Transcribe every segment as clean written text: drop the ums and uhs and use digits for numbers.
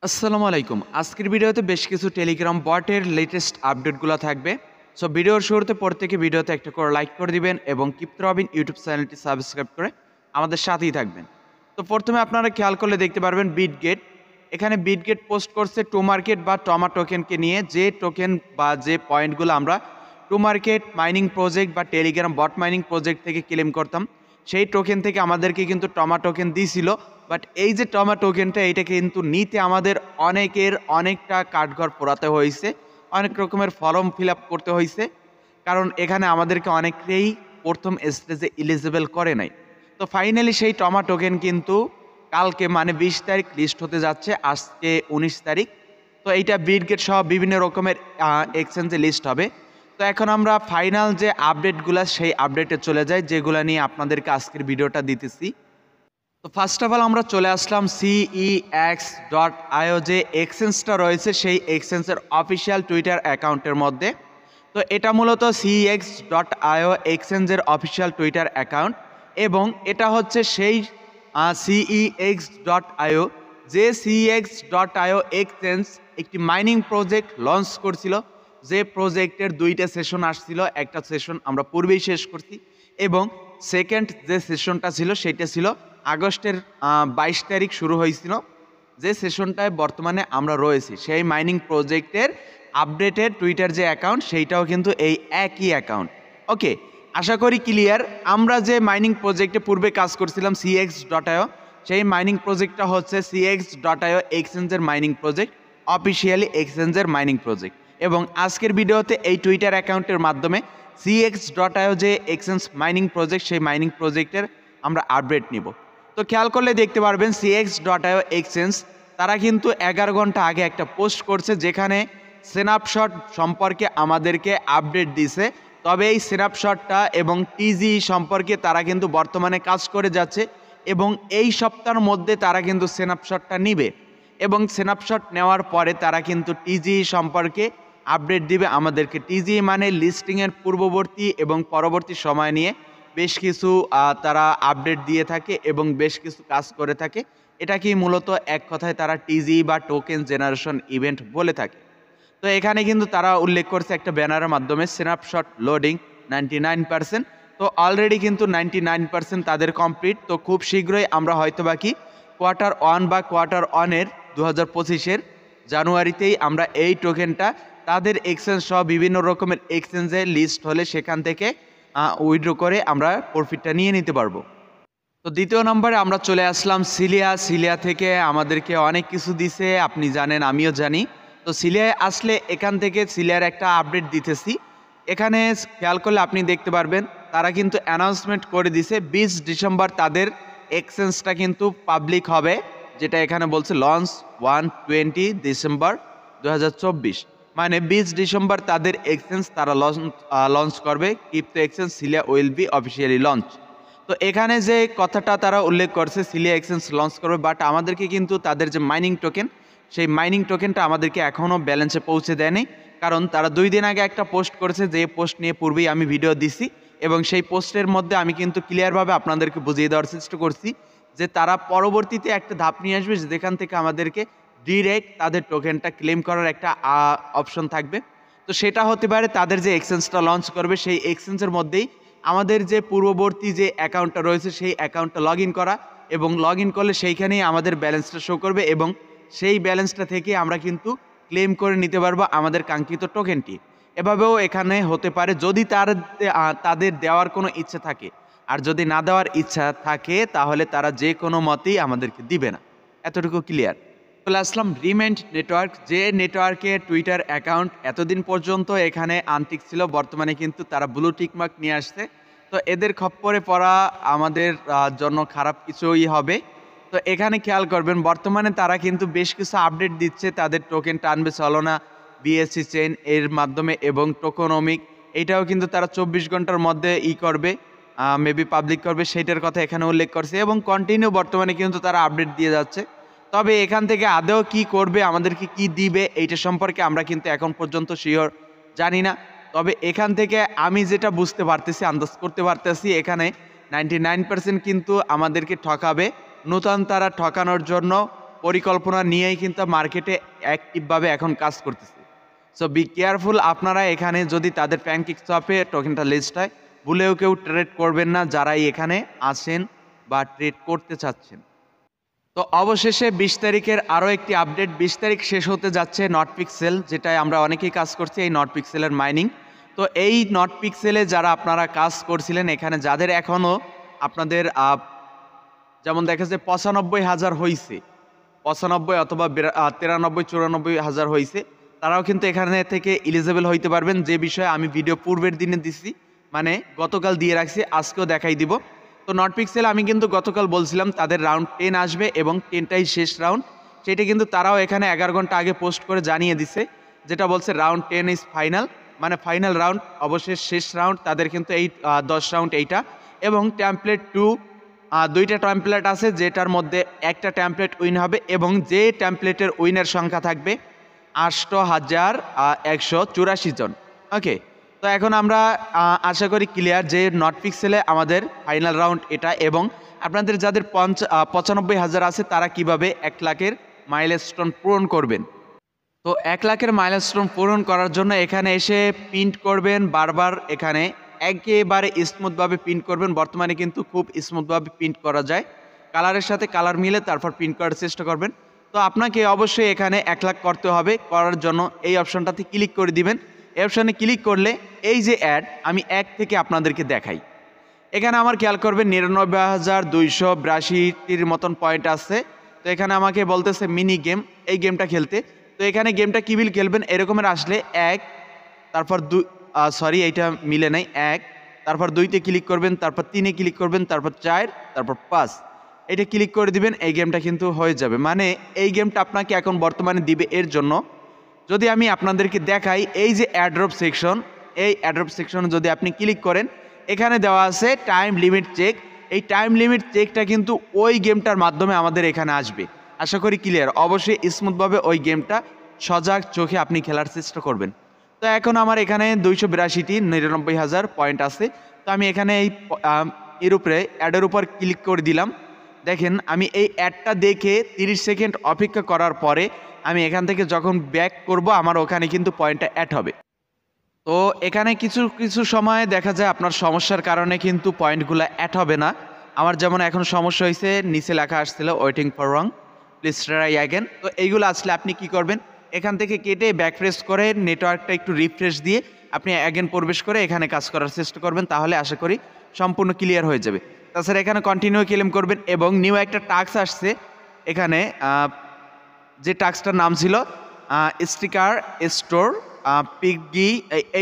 আসসালামু আলাইকুম। আজকের ভিডিওতে বেশ কিছু টেলিগ্রাম বটের লেটেস্ট আপডেটগুলো থাকবে। সো ভিডিওর শুরুতে প্রত্যেকে ভিডিওতে একটা করে লাইক করে দিবেন এবং কিপ্ত রবিন ইউটিউব চ্যানেলটি সাবস্ক্রাইব করে আমাদের সাথেই থাকবেন। তো প্রথমে আপনারা খেয়াল করলে দেখতে পারবেন বিটগেট। এখানে বিটগেট পোস্ট করছে টু মার্কেট বা টমা টোকেনকে নিয়ে, যে টোকেন বা যে পয়েন্টগুলো আমরা টু মার্কেট মাইনিং প্রজেক্ট বা টেলিগ্রাম বট মাইনিং প্রজেক্ট থেকে ক্লেম করতাম, সেই টোকেন থেকে আমাদেরকে কিন্তু টমা টোকেন দিয়েছিল। বাট এই যে টমা টোকেনটা, এইটা কিন্তু নিতে আমাদের অনেকটা কাঠঘর পোড়াতে হয়েছে, অনেক রকমের ফর্ম ফিল আপ করতে হয়েছে, কারণ এখানে আমাদেরকে অনেকেই প্রথম স্টেজে এলিজিবল করে নাই। তো ফাইনালি সেই টমা টোকেন কিন্তু কালকে মানে 20 তারিখ লিস্ট হতে যাচ্ছে, আজকে 19 তারিখ। তো এইটা বিটগেট সহ বিভিন্ন রকমের এক্সচেঞ্জে লিস্ট হবে। তো এখন আমরা ফাইনাল যে আপডেটগুলো সেই আপডেটে চলে যাই, যেগুলো নিয়ে আপনাদেরকে আজকের ভিডিওটা দিতেছি। তো ফার্স্ট অফ অল আমরা চলে আসলাম CEX.io যে এক্সচেঞ্জটা রয়েছে সেই এক্সচেঞ্জের অফিসিয়াল টুইটার অ্যাকাউন্টের মধ্যে। তো এটা মূলত CEX.io এক্সচেঞ্জের অফিসিয়াল টুইটার অ্যাকাউন্ট, এবং এটা হচ্ছে সেই CEX.io যে CEX.io এক্সচেঞ্জ একটি মাইনিং প্রজেক্ট লঞ্চ করছিল, যে প্রজেক্টের দুইটা সেশন আসছিল। একটা সেশন আমরা পূর্বেই শেষ করছি, এবং সেকেন্ড যে সেশনটা ছিল সেটা ছিল আগস্টের 22 তারিখ শুরু হয়েছিল। যে সেশনটায় বর্তমানে আমরা রয়েছি সেই মাইনিং প্রজেক্টের আপডেটেড টুইটার যে অ্যাকাউন্ট, সেইটাও কিন্তু এই একই অ্যাকাউন্ট। ওকে, আশা করি ক্লিয়ার। আমরা যে মাইনিং প্রজেক্টে পূর্বে কাজ করছিলাম CEX.io, সেই মাইনিং প্রজেক্টটা হচ্ছে CEX.io এক্সচেঞ্জের মাইনিং প্রজেক্ট, অফিসিয়ালি এক্সচেঞ্জের মাইনিং প্রজেক্ট। এবং আজকের ভিডিওতে এই টুইটার অ্যাকাউন্টের মাধ্যমে CEX.io যে এক্সচেঞ্জ মাইনিং প্রজেক্ট, সেই মাইনিং প্রজেক্টের আমরা আপডেট নিব। তো খেয়াল করলে দেখতে পারবেন CEX.io এক্সচেঞ্জ তারা কিন্তু 11 ঘন্টা আগে একটা পোস্ট করছে, যেখানে স্ন্যাপশট সম্পর্কে আমাদেরকে আপডেট দিছে। তবে এই স্ন্যাপশটটা এবং টিজি সম্পর্কে তারা কিন্তু বর্তমানে কাজ করে যাচ্ছে, এবং এই সপ্তাহের মধ্যে তারা কিন্তু স্ন্যাপশটটা নিবে, এবং স্ন্যাপশট নেওয়ার পরে তারা কিন্তু টিজি সম্পর্কে আপডেট দিবে আমাদেরকে। টিজি মানে লিস্টিংয়ের পূর্ববর্তী এবং পরবর্তী সময় নিয়ে বেশ কিছু তারা আপডেট দিয়ে থাকে এবং বেশ কিছু কাজ করে থাকে। এটাকেই মূলত এক কথায় তারা টিজি বা টোকেন জেনারেশন ইভেন্ট বলে থাকে। তো এখানে কিন্তু তারা উল্লেখ করছে একটা ব্যানারের মাধ্যমে স্ন্যাপশট লোডিং 99%। তো অলরেডি কিন্তু 99% তাদের কমপ্লিট। তো খুব শীঘ্রই আমরা হয়তো বাকি Q1 বা Q1-এর 2025-এর জানুয়ারিতেই আমরা এই টোকেনটা তাদের এক্সচেঞ্জ সহ বিভিন্ন রকমের এক্সচেঞ্জে লিস্ট হলে সেখান থেকে উইথড্র করে আমরা প্রফিটটা নিয়ে নিতে পারবো। তো দ্বিতীয় নম্বরে আমরা চলে আসলাম সিলিয়া থেকে আমাদেরকে অনেক কিছু দিছে, আপনি জানেন, আমিও জানি। তো সিলিয়ায় আসলে এখান থেকে সিলিয়ার একটা আপডেট দিতেছি। এখানে খেয়াল করলে আপনি দেখতে পারবেন তারা কিন্তু অ্যানাউন্সমেন্ট করে দিছে 20 ডিসেম্বর তাদের এক্সচেঞ্জটা কিন্তু পাবলিক হবে, যেটা এখানে বলছে লঞ্চ 20 ডিসেম্বর 2024। মানে 20 ডিসেম্বর তাদের এক্সচেঞ্জ তারা লঞ্চ করবে। ক্রিপ্টো এক্সচেঞ্জ সিলিয়া উইল বি অফিসিয়ালি লঞ্চ। তো এখানে যে কথাটা তারা উল্লেখ করছে সিলিয়া এক্সচেঞ্জ লঞ্চ করবে, বাট আমাদেরকে কিন্তু তাদের যে মাইনিং টোকেন, সেই মাইনিং টোকেনটা আমাদেরকে এখনও ব্যালেন্সে পৌঁছে দেয়নি, কারণ তারা 2 দিন আগে একটা পোস্ট করেছে, যে পোস্ট নিয়ে পূর্বেই আমি ভিডিও দিছি, এবং সেই পোস্টের মধ্যে আমি কিন্তু ক্লিয়ারভাবে আপনাদেরকে বুঝিয়ে দেওয়ার চেষ্টা করছি যে তারা পরবর্তীতে একটা ধাপ নিয়ে আসবে, যেখান থেকে আমাদেরকে ডিরেক্ট তাদের টোকেনটা ক্লেম করার একটা অপশন থাকবে। তো সেটা হতে পারে তাদের যে এক্সচেঞ্জটা লঞ্চ করবে সেই এক্সচেঞ্জের মধ্যেই আমাদের যে পূর্ববর্তী যে অ্যাকাউন্টটা রয়েছে সেই অ্যাকাউন্টটা লগ ইন করা, এবং লগ ইন করলে সেইখানেই আমাদের ব্যালেন্সটা শো করবে, এবং সেই ব্যালেন্সটা থেকে আমরা কিন্তু ক্লেম করে নিতে পারবো আমাদের কাঙ্ক্ষিত টোকেনটি। এভাবেও এখানে হতে পারে যদি তাদের দেওয়ার কোনো ইচ্ছা থাকে, আর যদি না দেওয়ার ইচ্ছা থাকে তাহলে তারা যে কোনো মতেই আমাদেরকে দিবে না। এতটুকু ক্লিয়ার। চলে আসলাম রিমেন্ট নেটওয়ার্ক, যে নেটওয়ার্কের টুইটার অ্যাকাউন্ট এতদিন পর্যন্ত এখানে আনটিক ছিল, বর্তমানে কিন্তু তারা ব্লু টিকমার্ক নিয়ে আসছে। তো এদের খপ্পরে পড়া আমাদের জন্য খারাপ কিছুই হবে। তো এখানে খেয়াল করবেন বর্তমানে তারা কিন্তু বেশ কিছু আপডেট দিচ্ছে, তাদের টোকেন টানবে চলনা বিএসসি চেইন এর মাধ্যমে, এবং টোকোনমিক এইটাও কিন্তু তারা 24 ঘন্টার মধ্যে করবে, মেবি পাবলিক করবে, সেইটার কথা এখানে উল্লেখ করছে, এবং কন্টিনিউ বর্তমানে কিন্তু তারা আপডেট দিয়ে যাচ্ছে। তবে এখান থেকে আদৌ কি করবে, আমাদেরকে কি দিবে, এইটা সম্পর্কে আমরা কিন্তু এখন পর্যন্ত শিওর জানি না। তবে এখান থেকে আমি যেটা বুঝতে পারতেছি, আন্দাজ করতে পারতেছি, এখানে 99% কিন্তু আমাদেরকে ঠকাবে। নূতন তারা ঠকানোর জন্য পরিকল্পনা নিয়েই কিন্তু মার্কেটে অ্যাক্টিভভাবে এখন কাজ করতেছে। সো বি কেয়ারফুল, আপনারা এখানে যদি তাদের প্যানকেকস্ব্যাপে টোকেনটা লিস্ট হয়, ভুলেও কেউ ট্রেড করবেন না যারাই এখানে আসেন বা ট্রেড করতে চাচ্ছেন। তো অবশেষে 20 তারিখের আরও একটি আপডেট, 20 তারিখ শেষ হতে যাচ্ছে নটপিক্সেল, যেটায় আমরা অনেকেই কাজ করছি এই নটপিক্সেলের মাইনিং। তো এই নটপিক্সেলে যারা আপনারা কাজ করছিলেন, এখানে যাদের এখনও আপনাদের যেমন দেখা যায় 95,000 হয়েছে, 95 অথবা 93-94,000 হয়েছে, তারাও কিন্তু এখানে থেকে এলিজেবল হইতে পারবেন, যে বিষয়ে আমি ভিডিও পূর্বের দিনে দিছি, মানে গতকাল দিয়ে রাখছি, আজকেও দেখাই দিব। তো নটপিক্সেল আমি কিন্তু গতকাল বলছিলাম তাদের রাউন্ড 10 আসবে এবং 10টাই শেষ রাউন্ড, সেটা কিন্তু তারাও এখানে 11 ঘন্টা আগে পোস্ট করে জানিয়ে দিছে, যেটা বলছে রাউন্ড 10 ইজ ফাইনাল, মানে ফাইনাল রাউন্ড, অবশেষ শেষ রাউন্ড তাদের কিন্তু এই 10 রাউন্ড এইটা। এবং ট্যাম্পলেট 2 দুইটা ট্যাম্পলেট আছে, যেটার মধ্যে একটা ট্যাম্পলেট উইন হবে এবং যে ট্যাম্পলেটের উইনের সংখ্যা থাকবে 8,184 জন। ওকে, তো এখন আমরা আশা করি ক্লিয়ার যে নটপিক্সেলে আমাদের ফাইনাল রাউন্ড এটা, এবং আপনাদের যাদের 95,000 আছে তারা কিভাবে 1 লাখের মাইলস্টোন পূরণ করবেন। তো 1 লাখের মাইলস্টোন পূরণ করার জন্য এখানে এসে প্রিন্ট করবেন, বারবার এখানে একেবারে স্মুথভাবে প্রিন্ট করবেন। বর্তমানে কিন্তু খুব স্মুথভাবে প্রিন্ট করা যায়, কালারের সাথে কালার মিলে তারপর প্রিন্ট করার চেষ্টা করবেন। তো আপনাকে অবশ্যই এখানে 1 লাখ করতে হবে, করার জন্য এই অপশনটাতে ক্লিক করে দিবেন। এই অপশানে ক্লিক করলে এই যে অ্যাড, আমি 1 থেকে আপনাদেরকে দেখাই। এখানে আমার খেয়াল করবেন 99,282-টির মতন পয়েন্ট আছে। তো এখানে আমাকে বলতেছে মিনি গেম, এই গেমটা খেলতে। তো এখানে গেমটা কিবিল খেলবেন, এরকমের আসলে 1, তারপর 2, সরি এইটা মিলে নাই, 1, তারপর 2তে ক্লিক করবেন, তারপর 3-এ ক্লিক করবেন, তারপর 4, তারপর 5, এটা ক্লিক করে দিবেন। এই গেমটা কিন্তু হয়ে যাবে, মানে এই গেমটা আপনাকে এখন বর্তমানে দিবে। এর জন্য যদি আমি আপনাদেরকে দেখাই, এই যে অ্যাড্রপ সেকশন, এই অ্যাড্রপ সেকশনে যদি আপনি ক্লিক করেন, এখানে দেওয়া আছে টাইম লিমিট চেক। এই টাইম লিমিট চেকটা কিন্তু ওই গেমটার মাধ্যমে আমাদের এখানে আসবে। আশা করি ক্লিয়ার। অবশ্যই স্মুথভাবে ওই গেমটা সজাগ চোখে আপনি খেলার চেষ্টা করবেন। তো এখন আমার এখানে 282টি 99,000 পয়েন্ট আছে। তো আমি এখানে এই এর উপরে অ্যাডের উপর ক্লিক করে দিলাম। দেখেন আমি এই অ্যাডটা দেখে 30 সেকেন্ড অপেক্ষা করার পরে আমি এখান থেকে যখন ব্যাক করব, আমার ওখানে কিন্তু পয়েন্টটা অ্যাড হবে। তো এখানে কিছু সময় দেখা যায় আপনার সমস্যার কারণে কিন্তু পয়েন্টগুলো অ্যাড হবে না। আমার যেমন এখন সমস্যা হয়েছে, নিচে লেখা আসছিল waiting for wrong, please try again. তো এইগুলো আসলে আপনি কি করবেন, এখান থেকে কেটে ব্যাক প্রেস করে নেটওয়ার্কটা একটু রিফ্রেশ দিয়ে আপনি অ্যাগেন প্রবেশ করে এখানে কাজ করার চেষ্টা করবেন, তাহলে আশা করি সম্পূর্ণ ক্লিয়ার হয়ে যাবে। তাছাড়া এখানে কন্টিনিউ ক্লেম করবেন এবং নিউ একটা টাস্ক আসছে এখানে, যে টাস্কটার নাম ছিল স্টিকার স্টোর পিগি,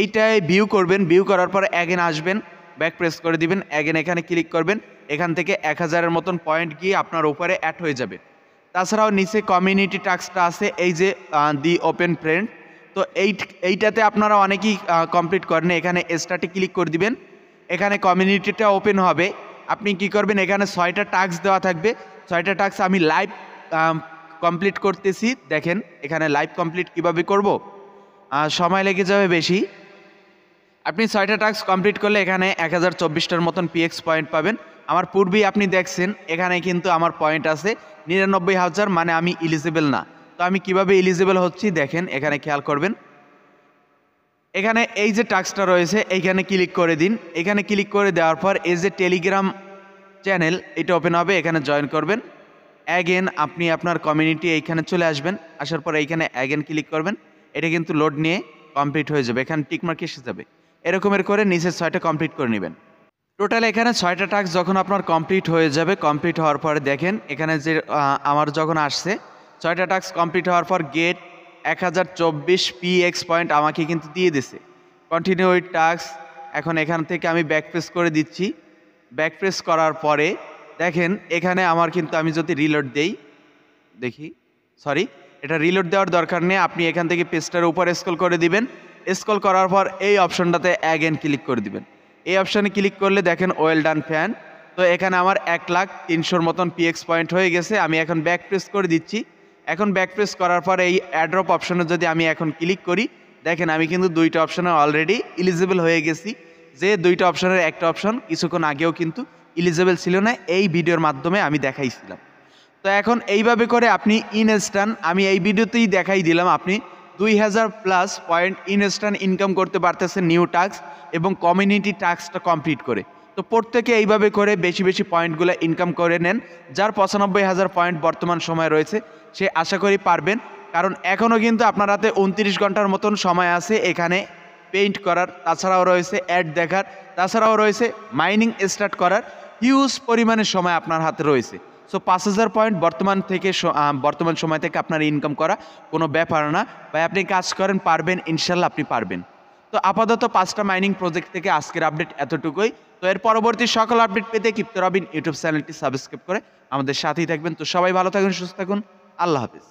এইটাই ভিউ করবেন। ভিউ করার পর অ্যাগেন আসবেন, ব্যাক প্রেস করে দিবেন, অ্যাগেন এখানে ক্লিক করবেন। এখান থেকে 1000-এর মতন পয়েন্ট গিয়ে আপনার উপরে অ্যাড হয়ে যাবে। তাছাড়াও নিচে কমিউনিটি টাস্কটা আছে, এই যে দি ওপেন ফ্রেন্ড। তো এইটাতে আপনারা অনেকেই কমপ্লিট করেন। এখানে স্টার্টে ক্লিক করে দিবেন, এখানে কমিউনিটিটা ওপেন হবে। আপনি কি করবেন, এখানে 6টা টাস্ক দেওয়া থাকবে। 6টা টাস্ক আমি লাইভ কমপ্লিট করতেছি। দেখেন এখানে লাইভ কমপ্লিট কিভাবে করব, সময় লেগে যাবে বেশি। আপনি 6টা টাস্ক কমপ্লিট করলে এখানে 1024টার মতন পিএক্স পয়েন্ট পাবেন। আমার পূর্বেই আপনি দেখছেন এখানে কিন্তু আমার পয়েন্ট আছে 99,000, মানে আমি এলিজিবল না। তো আমি কিভাবে এলিজিবল হচ্ছি দেখেন, এখানে খেয়াল করবেন। এখানে এই যে টাস্কটা রয়েছে এইখানে ক্লিক করে দিন। এখানে ক্লিক করে দেওয়ার পর এই যে টেলিগ্রাম চ্যানেল, এটা ওপেন হবে, এখানে জয়েন করবেন। অ্যাগেন আপনি আপনার কমিউনিটি এইখানে চলে আসবেন, আসার পর এইখানে অ্যাগেন ক্লিক করবেন। এটা কিন্তু লোড নিয়ে কমপ্লিট হয়ে যাবে, এখানে টিকমার্ক এসে যাবে। এরকমের করে নিচের 6টা কমপ্লিট করে নেবেন। টোটাল এখানে 6টা টাস্ক যখন আপনার কমপ্লিট হয়ে যাবে, কমপ্লিট হওয়ার পরে দেখেন এখানে যে আমার যখন আসছে 6টা টাস্ক কমপ্লিট হওয়ার পর গেট 1024 পিএক্স পয়েন্ট আমাকে কিন্তু দিয়ে দিছে। Continue with task. এখন এখান থেকে আমি ব্যাক প্রেস করে দিচ্ছি। ব্যাক প্রেস করার পরে দেখেন এখানে আমার কিন্তু, আমি যদি রিলোড দেই, দেখি, সরি এটা রিলোড দেওয়ার দরকার নেই। আপনি এখান থেকে পেজটার উপর স্ক্রল করে দিবেন। স্ক্রল করার পর এই অপশনটাতে অ্যাগেন ক্লিক করে দিবেন। এই অপশানে ক্লিক করলে দেখেন ওয়েল ডান ফ্যান। তো এখানে আমার 1,03,000 মতন পিএক্স পয়েন্ট হয়ে গেছে। আমি এখন ব্যাক প্রেস করে দিচ্ছি। এখন ব্যাক প্রেস করার পর এই অ্যাড্রপ অপশনে যদি আমি এখন ক্লিক করি, দেখেন আমি কিন্তু 2টা অপশনে অলরেডি এলিজিবল হয়ে গেছি। যে 2টা অপশনের একটা অপশন কিছুক্ষণ আগেও কিন্তু এলিজিবল ছিল না, এই ভিডিওর মাধ্যমে আমি দেখাইছিলাম। তো এখন এইভাবে করে আপনি ইনস্ট্যান্ট, আমি এই ভিডিওতেই দেখাই দিলাম, আপনি 2000+ পয়েন্ট ইনস্ট্যান্ট ইনকাম করতে পারতেছেন নিউ টাস্ক এবং কমিউনিটি টাস্কটা কমপ্লিট করে। তো প্রত্যেকে এইভাবে করে বেশি বেশি পয়েন্টগুলো ইনকাম করে নেন। যার 95,000 পয়েন্ট বর্তমান সময় রয়েছে সে আশা করি পারবেন, কারণ এখনও কিন্তু আপনার হাতে 29 ঘন্টার মতন সময় আছে এখানে পেইন্ট করার, তাছাড়াও রয়েছে অ্যাড দেখার, তাছাড়াও রয়েছে মাইনিং স্টার্ট করার হিউজ পরিমাণের সময় আপনার হাতে রয়েছে। সো 5,000 পয়েন্ট বর্তমান সময় থেকে আপনার ইনকাম করা কোনো ব্যাপার না ভাই, আপনি কাজ করেন, পারবেন, ইনশাল্লাহ আপনি পারবেন। তো আপাতত 5টা মাইনিং প্রজেক্ট থেকে আজকের আপডেট এতটুকুই। তো এর পরবর্তী সকল আপডেট পেতে ক্রিপ্টো রবিন ইউটিউব চ্যানেলটি সাবস্ক্রাইব করে আমাদের সাথেই থাকবেন। তো সবাই ভালো থাকুন, সুস্থ থাকুন, আল্লাহ হাফিজ।